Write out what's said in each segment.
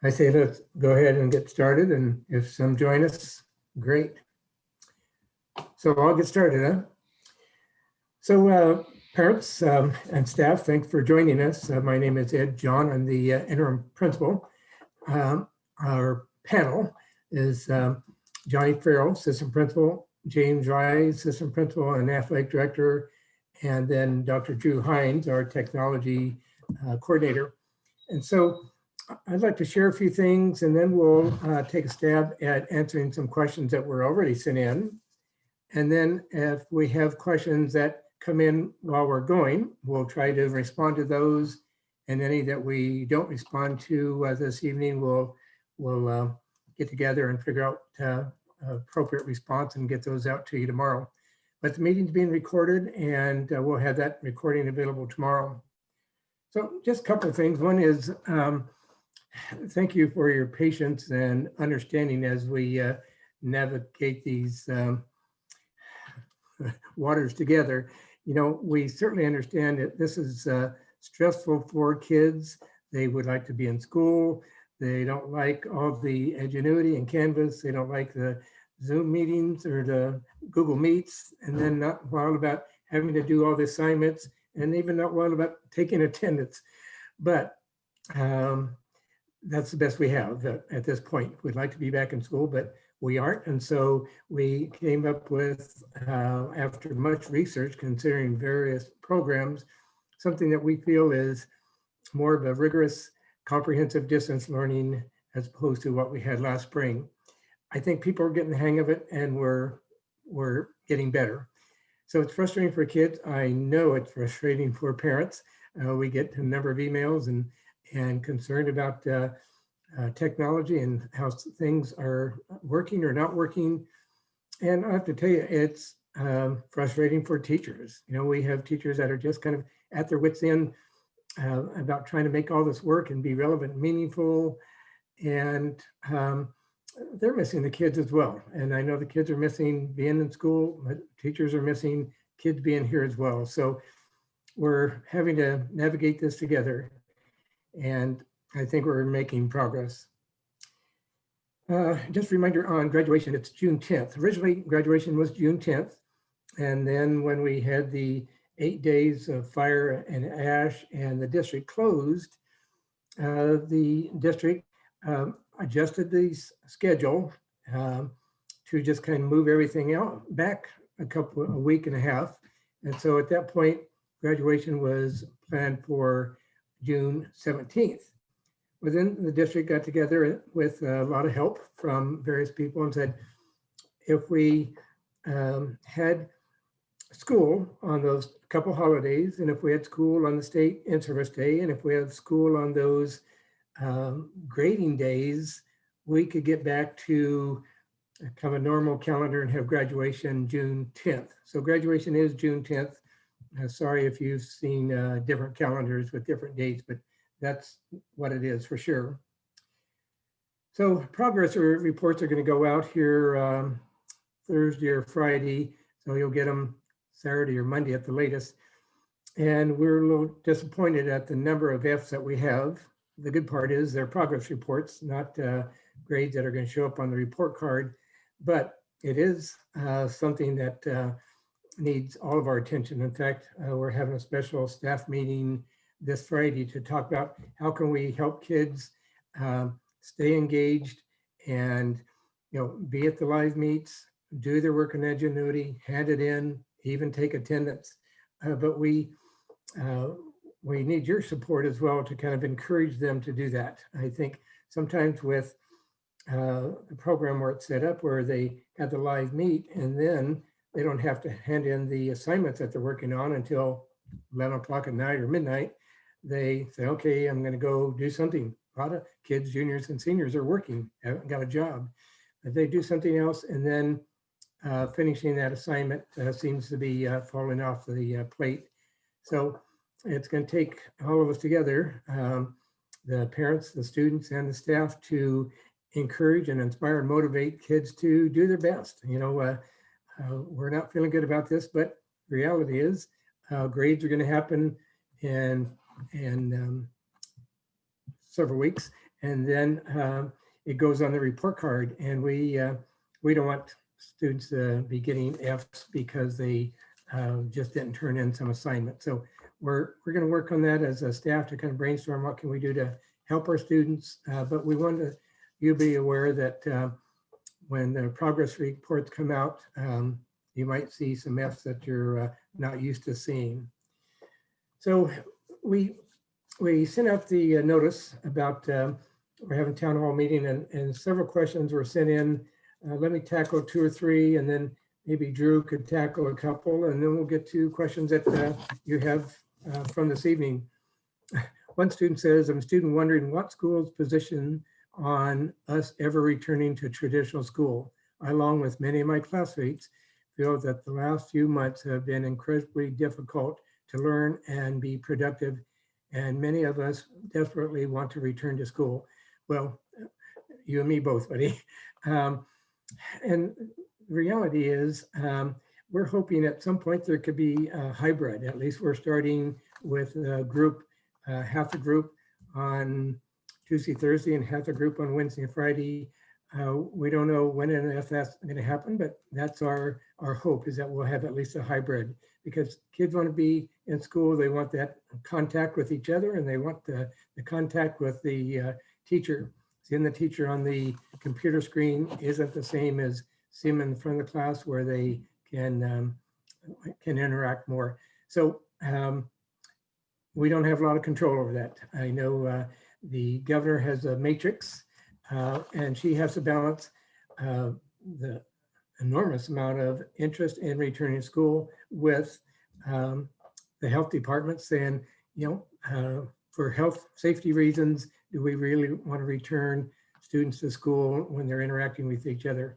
I say let's go ahead and get started, and if some join us, great. So I'll get started, huh? So parents and staff, thanks for joining us. My name is Ed John. I'm the interim principal. Our panel is Johnny Farrell, assistant principal, James Rye, assistant principal and athletic director, and then Dr. Drew Hines, our technology coordinator. And so I'd like to share a few things, and then we'll take a stab at answering some questions that were already sent in. And then if we have questions that come in while we're going, we'll try to respond to those. And any that we don't respond to this evening, we'll get together and figure out appropriate response and get those out to you tomorrow. But the meeting's being recorded, and we'll have that recording available tomorrow. So just a couple of things. One is, thank you for your patience and understanding as we navigate these waters together. You know, we certainly understand that this is stressful for kids. They would like to be in school. They don't like all the ingenuity and Canvas. They don't like the Zoom meetings or the Google Meets, and then not wild about having to do all the assignments, and even not wild about taking attendance. But that's the best we have at this point. We'd like to be back in school, but we aren't. And so we came up with, after much research, considering various programs, something that we feel is more of a rigorous, comprehensive distance learning as opposed to what we had last spring. I think people are getting the hang of it, and we're getting better. So it's frustrating for kids. I know it's frustrating for parents. We get a number of emails and concerned about technology and how things are working or not working. And I have to tell you, it's frustrating for teachers. You know, we have teachers that are just kind of at their wits' end about trying to make all this work and be relevant and meaningful. And they're missing the kids as well. And I know the kids are missing being in school, but teachers are missing kids being here as well. So we're having to navigate this together. And I think we're making progress. Just a reminder on graduation, it's June 10th. Originally, graduation was June 10th. And then when we had the 8 days of fire and ash and the district closed, the district adjusted the schedule to just kind of move everything out back a week and a half. And so at that point, graduation was planned for June 17th. But then the district got together with a lot of help from various people and said, if we had school on those couple holidays, and if we had school on the state in-service day, and if we have school on those grading days, we could get back to kind of a normal calendar and have graduation June 10th. So graduation is June 10th. Sorry if you've seen different calendars with different dates, but that's what it is for sure. So progress reports are going to go out here Thursday or Friday. So you'll get them Saturday or Monday at the latest. And we're a little disappointed at the number of Fs that we have. The good part is they're progress reports, not grades that are going to show up on the report card. But it is something that needs all of our attention. In fact, we're having a special staff meeting this Friday to talk about how can we help kids stay engaged and, you know, be at the live meets, do their work in ingenuity, hand it in, even take attendance. But we need your support as well to kind of encourage them to do that. I think sometimes with the program where it's set up where they have the live meet and then they don't have to hand in the assignments that they're working on until 11 o'clock at night or midnight. They say, okay, I'm going to go do something. A lot of kids, juniors and seniors are working, haven't got a job. But they do something else, and then finishing that assignment seems to be falling off the plate. So it's going to take all of us together, the parents, the students, and the staff, to encourage and inspire and motivate kids to do their best. You know, we're not feeling good about this, but the reality is grades are going to happen in several weeks, and then it goes on the report card. And we don't want students to be getting Fs because they just didn't turn in some assignment. So we're going to work on that as a staff to kind of brainstorm what can we do to help our students. But we want you to be aware that when the progress reports come out, you might see some Fs that you're not used to seeing. So we sent out the notice about we're having town hall meeting, and several questions were sent in. Let me tackle 2 or 3, and then maybe Drew could tackle a couple, and then we'll get to questions that you have from this evening. One student says, I'm a student wondering what school's position on us ever returning to traditional school. I, along with many of my classmates, feel that the last few months have been incredibly difficult to learn and be productive, and many of us desperately want to return to school. Well, you and me both, buddy. And the reality is, we're hoping at some point there could be a hybrid. At least we're starting with a group, half the group on Tuesday, Thursday, and half the group on Wednesday and Friday. We don't know when and if that's going to happen, but that's our hope, is that we'll have at least a hybrid, because kids want to be in school. They want that contact with each other, and they want the contact with the teacher. Seeing the teacher on the computer screen isn't the same as seeing them in front of the class where they can interact more. So we don't have a lot of control over that. I know the governor has a matrix, and she has to balance the enormous amount of interest in returning to school with the health department saying, you know, for health safety reasons, do we really want to return students to school when they're interacting with each other?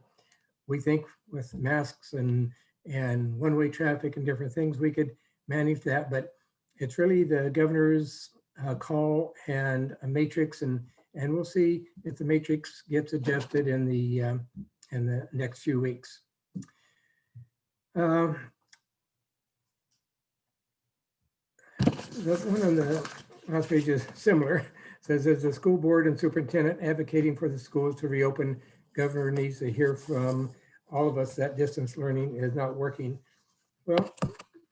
We think with masks and one-way traffic and different things, we could manage that, but it's really the governor's call and a matrix, and we'll see if the matrix gets adjusted in the next few weeks. The one on the last page is similar. It says, as the school board and superintendent advocating for the schools to reopen, governor needs to hear from all of us that distance learning is not working. Well,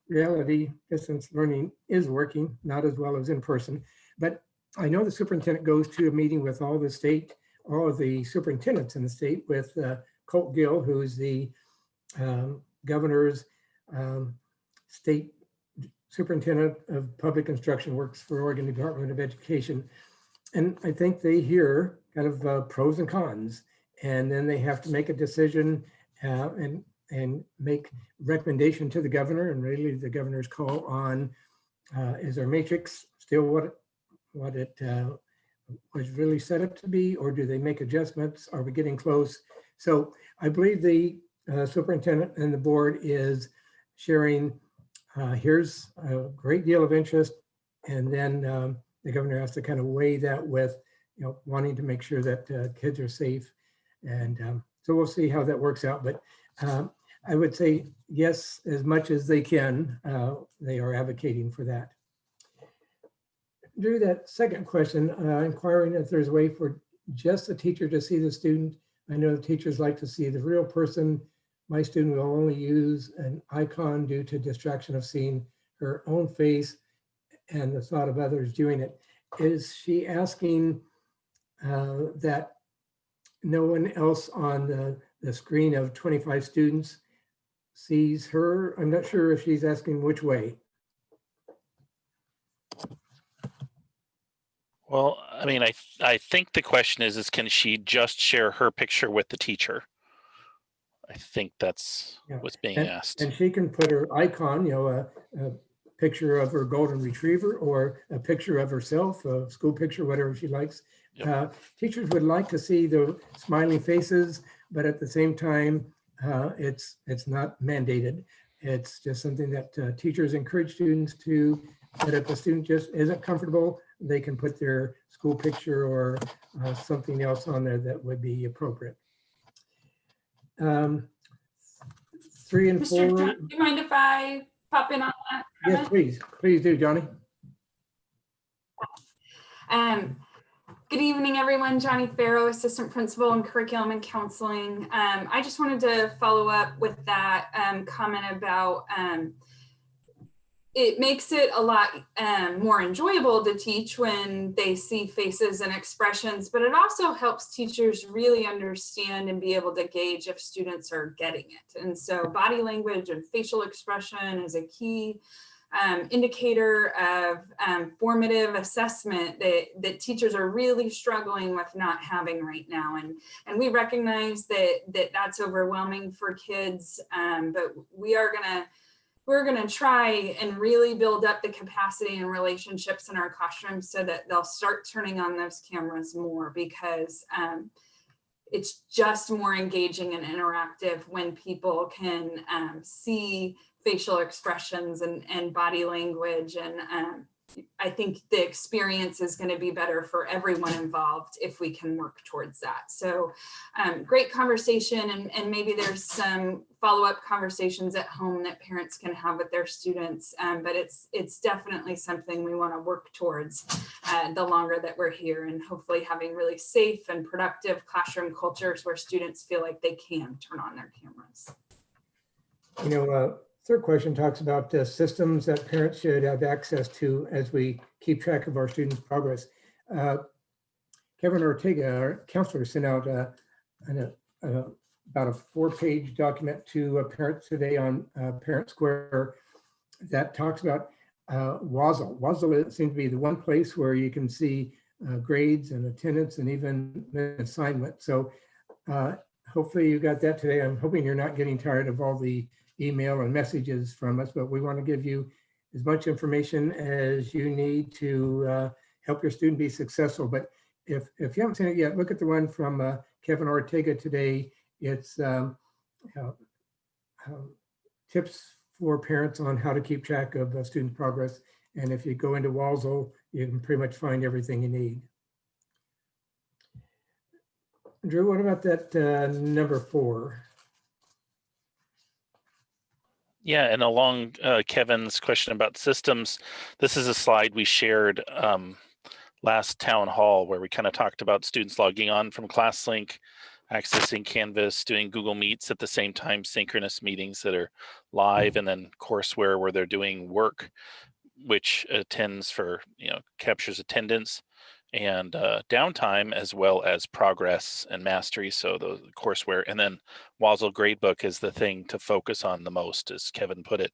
reality, distance learning is working, not as well as in person, but I know the superintendent goes to a meeting with all the state, all of the superintendents in the state, with Colt Gill, who is the governor's state superintendent of public instruction, works for Oregon Department of Education. And I think they hear kind of pros and cons, and then they have to make a decision and make recommendation to the governor, and really the governor's call on is our matrix still what it was really set up to be, or do they make adjustments? Are we getting close? So I believe the superintendent and the board is sharing, here's a great deal of interest, and then the governor has to kind of weigh that with, you know, wanting to make sure that kids are safe. And so we'll see how that works out. But I would say yes, as much as they can, they are advocating for that. Drew, that second question, inquiring if there's a way for just the teacher to see the student. I know the teachers like to see the real person. My student will only use an icon due to distraction of seeing her own face and the thought of others doing it. Is she asking that no one else on the screen of 25 students sees her? I'm not sure if she's asking which way. Well, I mean, I think the question is can she just share her picture with the teacher? I think that's what's being asked. And she can put her icon, you know, a picture of her golden retriever, or a picture of herself, a school picture, whatever she likes. Yep. Teachers would like to see the smiling faces, but at the same time, it's not mandated. It's just something that teachers encourage students to, that if a student just isn't comfortable, they can put their school picture or something else on there that would be appropriate. 3 and 4. Mr. John, do you mind if I pop in on that? Yes, please. Please do, Johnny. Good evening, everyone. Johnny Farrow, Assistant Principal in Curriculum and Counseling. I just wanted to follow up with that comment about it makes it a lot more enjoyable to teach when they see faces and expressions, but it also helps teachers really understand and be able to gauge if students are getting it. And so body language and facial expression is a key indicator of formative assessment that teachers are really struggling with not having right now. And we recognize that that's overwhelming for kids, but we're gonna try and really build up the capacity and relationships in our classrooms so that they'll start turning on those cameras more, because it's just more engaging and interactive when people can see facial expressions and body language. And I think the experience is going to be better for everyone involved if we can work towards that. So great conversation, and maybe there's some follow-up conversations at home that parents can have with their students, but it's definitely something we want to work towards the longer that we're here, and hopefully having really safe and productive classroom cultures where students feel like they can turn on their cameras. You know, third question talks about systems that parents should have access to as we keep track of our students' progress. Kevin Ortega, our counselor, sent out about a 4-page document to parents today on Parent Square that talks about WASL. WASL seems to be the one place where you can see grades and attendance and even assignment. So hopefully you got that today. I'm hoping you're not getting tired of all the email and messages from us, but we want to give you as much information as you need to help your student be successful. But if you haven't seen it yet, look at the one from Kevin Ortega today. It's tips for parents on how to keep track of student progress. And if you go into Walsall, you can pretty much find everything you need. Drew, what about that number 4? Yeah, and along Kevin's question about systems, this is a slide we shared last town hall where we kind of talked about students logging on from ClassLink, accessing Canvas, doing Google Meets at the same time, synchronous meetings that are live, and then courseware where they're doing work, which captures attendance and downtime, as well as progress and mastery. So the courseware, and then Wasl Gradebook is the thing to focus on the most, as Kevin put it,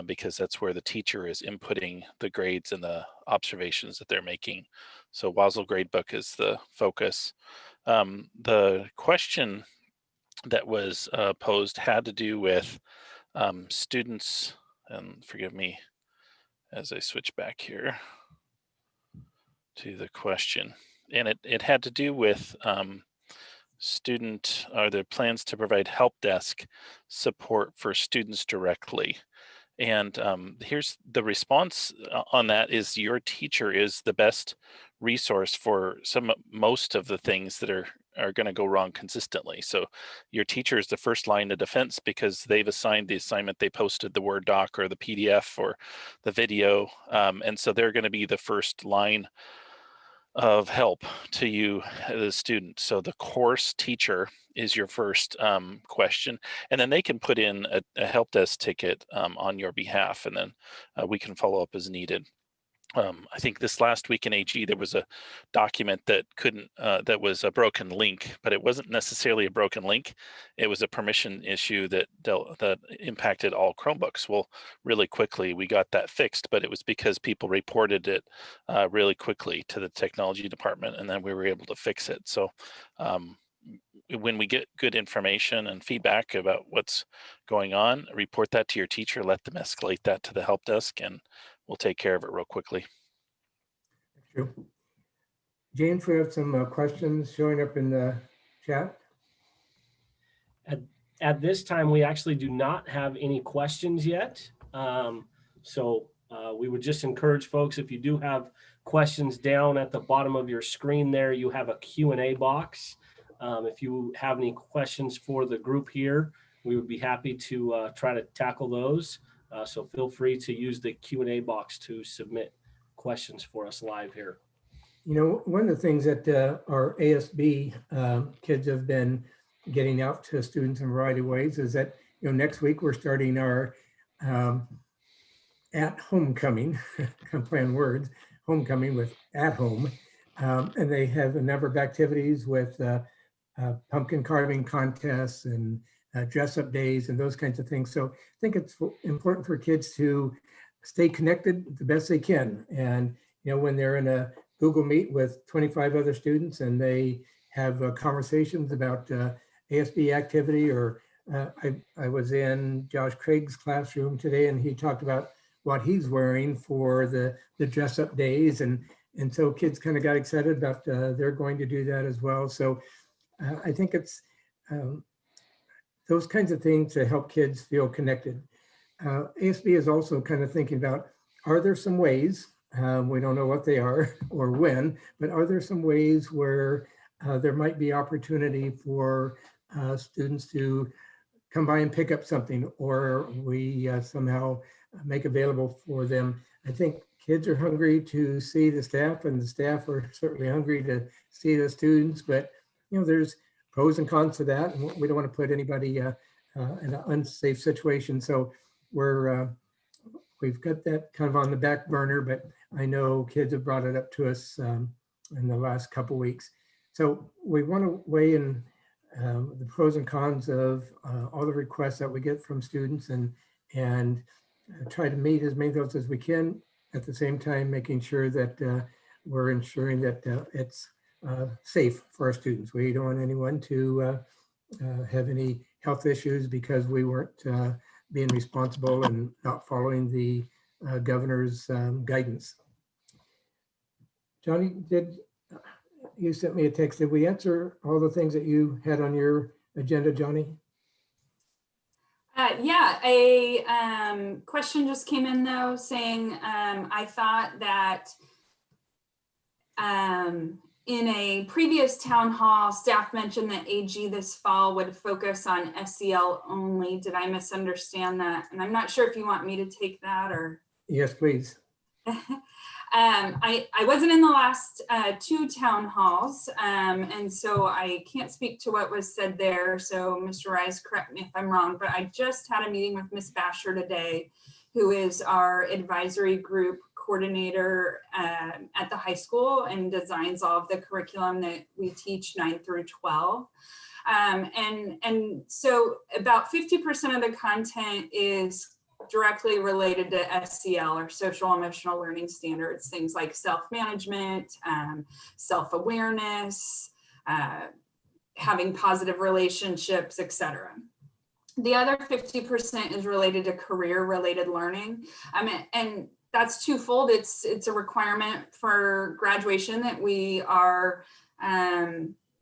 because that's where the teacher is inputting the grades and the observations that they're making. So Wasl Gradebook is the focus. The question that was posed had to do with students, and forgive me as I switch back here to the question, and it had to do with are there plans to provide help desk support for students directly? And here's the response on that is your teacher is the best resource for most of the things that are going to go wrong consistently. So your teacher is the first line of defense because they've assigned the assignment, they posted the Word doc or the PDF or the video. And so they're going to be the first line of help to you, the student. So the course teacher is your first question, and then they can put in a help desk ticket on your behalf, and then we can follow up as needed. I think this last week in AG, there was a document that that was a broken link, but it wasn't necessarily a broken link. It was a permission issue that impacted all Chromebooks. Well, really quickly, we got that fixed, but it was because people reported it really quickly to the technology department, and then we were able to fix it. So when we get good information and feedback about what's going on, report that to your teacher, let them escalate that to the help desk, and we'll take care of it real quickly. True. James, we have some questions showing up in the chat. At this time, we actually do not have any questions yet. So we would just encourage folks, if you do have questions, down at the bottom of your screen there, you have a Q&A box. If you have any questions for the group here, we would be happy to try to tackle those. So feel free to use the Q&A box to submit questions for us live here. You know, one of the things that our ASB kids have been getting out to students in a variety of ways is that, you know, next week we're starting our at homecoming, I'm playing words, homecoming with at home. And they have a number of activities with pumpkin carving contests and dress up days and those kinds of things. So I think it's important for kids to stay connected the best they can. And, you know, when they're in a Google Meet with 25 other students and they have conversations about ASB activity, or I was in Josh Craig's classroom today and he talked about what he's wearing for the dress up days. And so kids kind of got excited about they're going to do that as well. So I think it's those kinds of things to help kids feel connected. ASB is also kind of thinking about, are there some ways, we don't know what they are or when, but are there some ways where there might be opportunity for students to come by and pick up something, or we somehow make available for them. I think kids are hungry to see the staff, and the staff are certainly hungry to see the students, but you know, there's pros and cons to that. And we don't want to put anybody in an unsafe situation. So we've got that kind of on the back burner, but I know kids have brought it up to us in the last couple of weeks. So we want to weigh in the pros and cons of all the requests that we get from students and try to meet as many of those as we can, at the same time making sure that we're ensuring that it's safe for our students. We don't want anyone to have any health issues because we weren't being responsible and not following the governor's guidance. Johnny, you sent me a text. Did we answer all the things that you had on your agenda, Johnny? Yeah, a question just came in though, saying I thought that in a previous town hall, staff mentioned that AG this fall would focus on SEL only. Did I misunderstand that? And I'm not sure if you want me to take that or. Yes, please. I wasn't in the last two town halls, and so I can't speak to what was said there. So Mr. Rise, correct me if I'm wrong, but I just had a meeting with Ms. Basher today, who is our advisory group coordinator at the high school and designs all of the curriculum that we teach 9 through 12. And so about 50% of the content is directly related to SEL, or social emotional learning standards, things like self-management, self-awareness, having positive relationships, etc. The other 50% is related to career-related learning. And that's twofold. It's a requirement for graduation that we are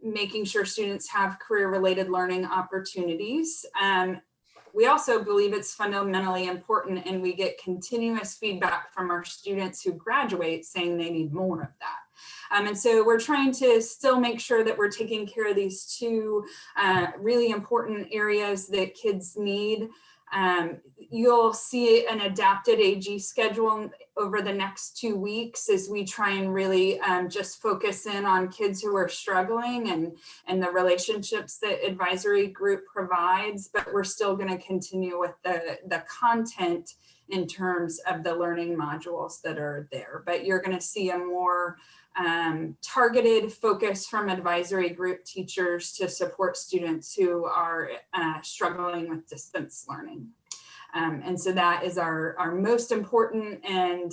making sure students have career-related learning opportunities. We also believe it's fundamentally important, and we get continuous feedback from our students who graduate saying they need more of that. And so we're trying to still make sure that we're taking care of these two really important areas that kids need. You'll see an adapted AG schedule over the next 2 weeks as we try and really just focus in on kids who are struggling and the relationships that advisory group provides, but we're still going to continue with the content in terms of the learning modules that are there. But you're going to see a more targeted focus from advisory group teachers to support students who are struggling with distance learning. And so that is our most important and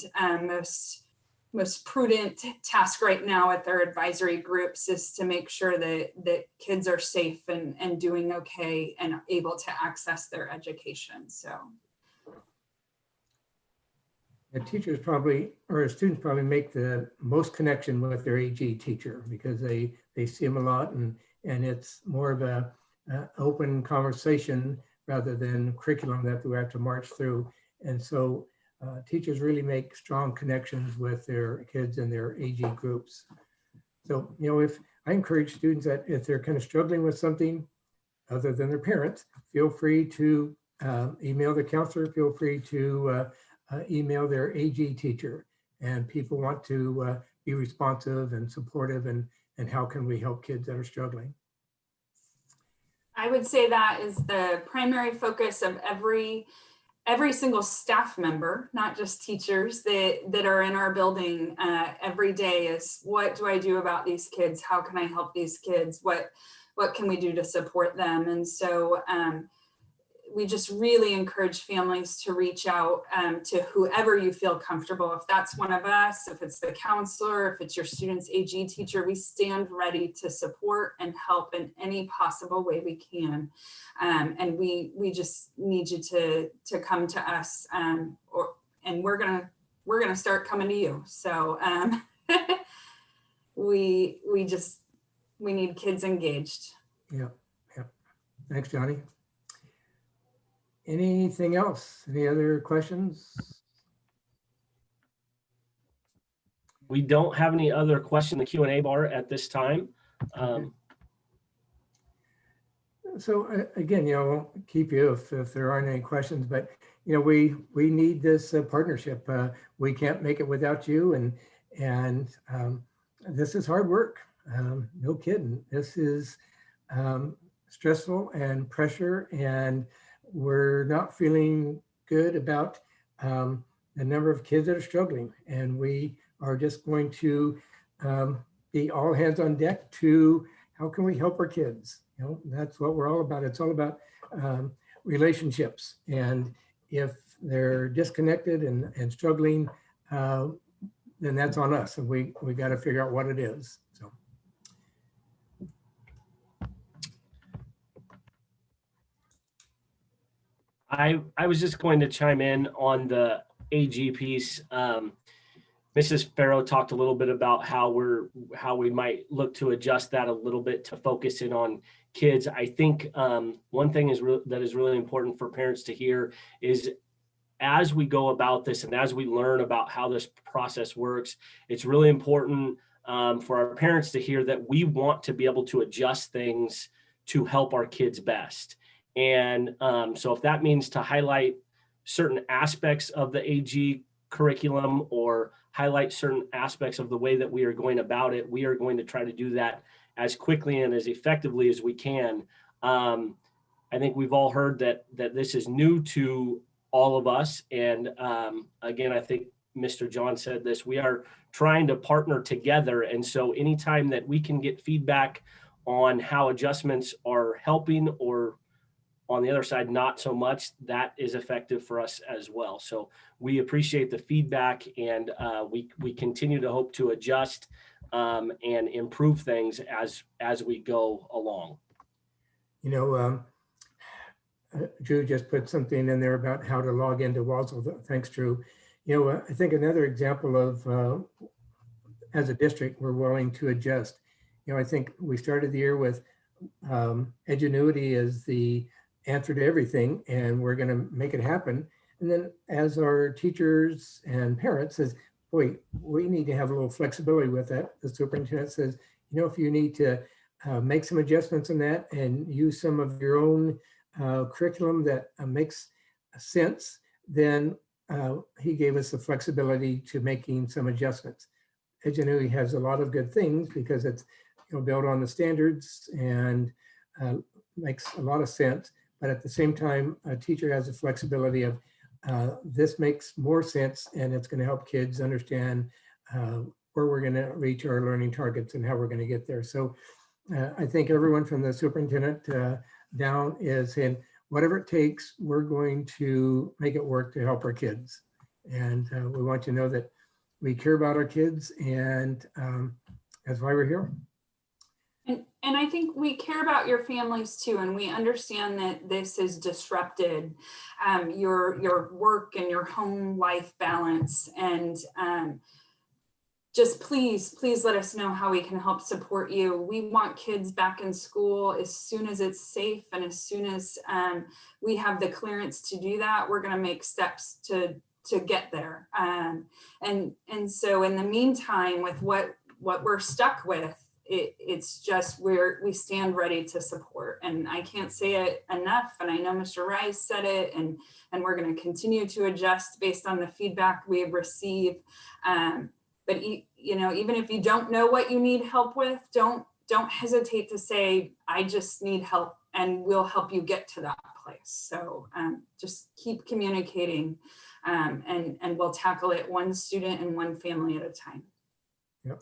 most prudent task right now with our advisory groups, is to make sure that kids are safe and doing okay and able to access their education. So The teachers probably, or students probably, make the most connection with their AG teacher because they see them a lot, and it's more of a open conversation rather than curriculum that we have to march through. And so teachers really make strong connections with their kids and their AG groups. So, you know, if I encourage students that if they're kind of struggling with something other than their parents, feel free to email the counselor, feel free to email their AG teacher, and people want to be responsive and supportive, and how can we help kids that are struggling? I would say that is the primary focus of every single staff member, not just teachers that are in our building every day, is what do I do about these kids? How can I help these kids? What can we do to support them? And so we just really encourage families to reach out to whoever you feel comfortable. If that's one of us, if it's the counselor, if it's your student's AG teacher, we stand ready to support and help in any possible way we can. And we just need you to come to us, and we're gonna start coming to you. So we need kids engaged. Yeah. Thanks, Johnny. Anything else? Any other questions? We don't have any other question in the Q&A bar at this time. So again, I won't keep you if there aren't any questions, but we need this partnership. We can't make it without you, and this is hard work. No kidding. This is stressful and pressure, and we're not feeling good about the number of kids that are struggling, and we are just going to be all hands on deck to how can we help our kids. That's what we're all about. It's all about relationships, and if they're disconnected and struggling, then that's on us, and we got to figure out what it is. So. I was just going to chime in on the AG piece. Mrs. Farrow talked a little bit about how we might look to adjust that a little bit to focus in on kids. I think one thing that is really important for parents to hear is, as we go about this and as we learn about how this process works, it's really important for our parents to hear that we want to be able to adjust things to help our kids best. And so if that means to highlight certain aspects of the AG curriculum or highlight certain aspects of the way that we are going about it, we are going to try to do that as quickly and as effectively as we can. I think we've all heard that this is new to all of us. And again, I think Mr. John said this, we are trying to partner together. And so anytime that we can get feedback on how adjustments are helping, or on the other side, not so much, that is effective for us as well. So we appreciate the feedback, and we continue to hope to adjust and improve things as we go along. Drew just put something in there about how to log into Walsall. Thanks, Drew. I think another example of, as a district, we're willing to adjust. I think we started the year with Edgenuity as the answer to everything, and we're going to make it happen. And then as our teachers and parents says, boy, we need to have a little flexibility with that. The superintendent says, if you need to make some adjustments in that and use some of your own curriculum that makes sense, then he gave us the flexibility to making some adjustments. Edgenuity has a lot of good things because it's built on the standards and makes a lot of sense. But at the same time, a teacher has the flexibility of this makes more sense, and it's going to help kids understand where we're going to reach our learning targets and how we're going to get there. So I think everyone from the superintendent down is saying, whatever it takes, we're going to make it work to help our kids. And we want you to know that we care about our kids, and that's why we're here. And I think we care about your families too, and we understand that this has disrupted your work and your home life balance. And just please let us know how we can help support you. We want kids back in school as soon as it's safe, and as soon as we have the clearance to do that, we're going to make steps to get there. And so in the meantime, with what we're stuck with, it's just we stand ready to support. And I can't say it enough, and I know Mr. Rice said it, and we're going to continue to adjust based on the feedback we have received. But even if you don't know what you need help with, don't hesitate to say, I just need help, and we'll help you get to that place. So just keep communicating, and we'll tackle it one student and one family at a time. Yep.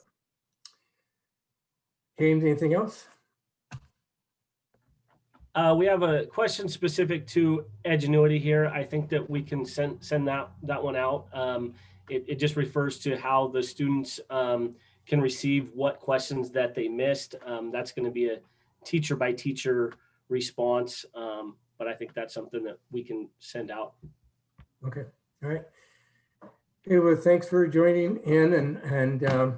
James, anything else? We have a question specific to Edgenuity here. I think that we can send that one out. It just refers to how the students can receive what questions that they missed. That's going to be a teacher by teacher response, but I think that's something that we can send out. Okay, all right. Okay, well, thanks for joining in, and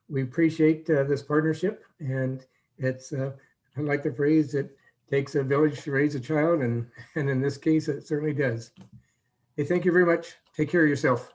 we appreciate this partnership, and it's I like the phrase, it takes a village to raise a child, and in this case, it certainly does. Hey, thank you very much. Take care of yourself.